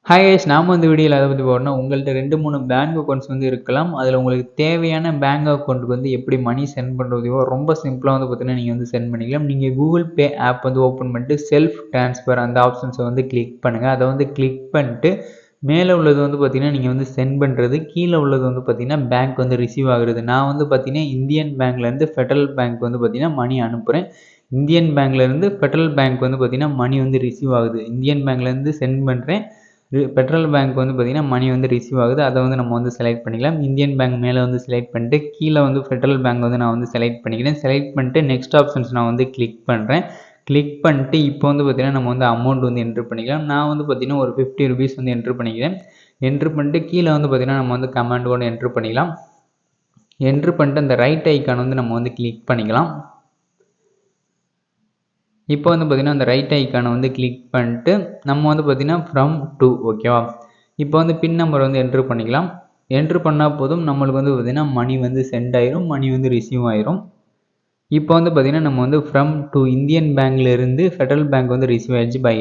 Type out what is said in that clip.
Hi guys, நாம இந்த வீடியோவில் அதை பற்றி போகிறோம்னா உங்கள்கிட்ட 2-3 பேங்க் அக்கௌண்ட்ஸ் வந்து இருக்கலாம். அதில் உங்களுக்கு தேவையான பேங்க் அக்கௌண்ட்டுக்கு வந்து எப்படி மணி சென்ட் பண்ணுறதையோ ரொம்ப சிம்பிளாக வந்து பார்த்தீங்கன்னா நீங்கள் வந்து சென்ட் பண்ணிக்கலாம். நீங்கள் கூகுள் பே ஆப் வந்து ஓப்பன் பண்ணிட்டு செல்ஃப் ட்ரான்ஸ்ஃபர் அந்த ஆப்ஷன்ஸை வந்து கிளிக் பண்ணுங்கள். அதை வந்து கிளிக் பண்ணிட்டு மேலே உள்ளது வந்து பார்த்தீங்கன்னா நீங்கள் வந்து சென்ட் பண்ணுறது, கீழே உள்ளது வந்து பார்த்தீங்கன்னா பேங்க் வந்து ரிசீவ் ஆகுறது. நான் வந்து பார்த்தீங்கன்னா இந்தியன் பேங்க்லேருந்து ஃபெடரல் பேங்க் வந்து பார்த்தீங்கன்னா மணி அனுப்புகிறேன். இந்தியன் பேங்க்லேருந்து ஃபெடரல் பேங்க் வந்து பார்த்தீங்கன்னா மணி வந்து ரிசீவ் ஆகுது. இந்தியன் பேங்க்லேருந்து சென்ட் பண்ணுறேன், ஃபெடரல் பேங்க் வந்து பார்த்தீங்கன்னா மணி வந்து ரிசீவ் ஆகுது. அதை வந்து நம்ம வந்து செலக்ட் பண்ணிக்கலாம். இந்தியன் பேங்க் மேலே வந்து செலக்ட் பண்ணிட்டு கீழே வந்து ஃபெடரல் பேங்க் வந்து நான் வந்து செலக்ட் பண்ணிக்கிறேன். செலக்ட் பண்ணிட்டு நெக்ஸ்ட் ஆப்ஷன்ஸ் நான் வந்து கிளிக் பண்ணுறேன். கிளிக் பண்ணிட்டு இப்போ வந்து பார்த்தீங்கன்னா நம்ம வந்து அமௌண்ட் வந்து என்ட்ரு பண்ணிக்கலாம். நான் வந்து பார்த்தீங்கன்னா ஒரு 50 ருபீஸ் வந்து என்ட்ரு பண்ணிக்கிறேன். என்ட்ரு பண்ணிட்டு கீழே வந்து பார்த்தீங்கன்னா நம்ம வந்து கமெண்ட் ஒன்று என்ட்ரு பண்ணிக்கலாம். என்ட்ரு பண்ணிட்டு அந்த ரைட் ஐக்கான் வந்து நம்ம வந்து கிளிக் பண்ணிக்கலாம். இப்போ வந்து பார்த்தீங்கன்னா அந்த ரைட் ஐக்கானை வந்து கிளிக் பண்ணிட்டு நம்ம வந்து பார்த்தீங்கன்னா ஃப்ரம் டு ஓகேவா. இப்போ வந்து பின் நம்பர் வந்து என்ட்ரு பண்ணிக்கலாம். என்ட்ரு பண்ணால் போதும், நம்மளுக்கு வந்து பார்த்தீங்கன்னா மணி வந்து சென்ட் ஆயிரும், மணி வந்து ரிசீவ் ஆயிரும். இப்போ வந்து பார்த்தீங்கன்னா நம்ம வந்து ஃப்ரம் டு இந்தியன் பேங்க்லேருந்து ஃபெடரல் பேங்க் வந்து ரிசீவ் ஆயிடுச்சு பை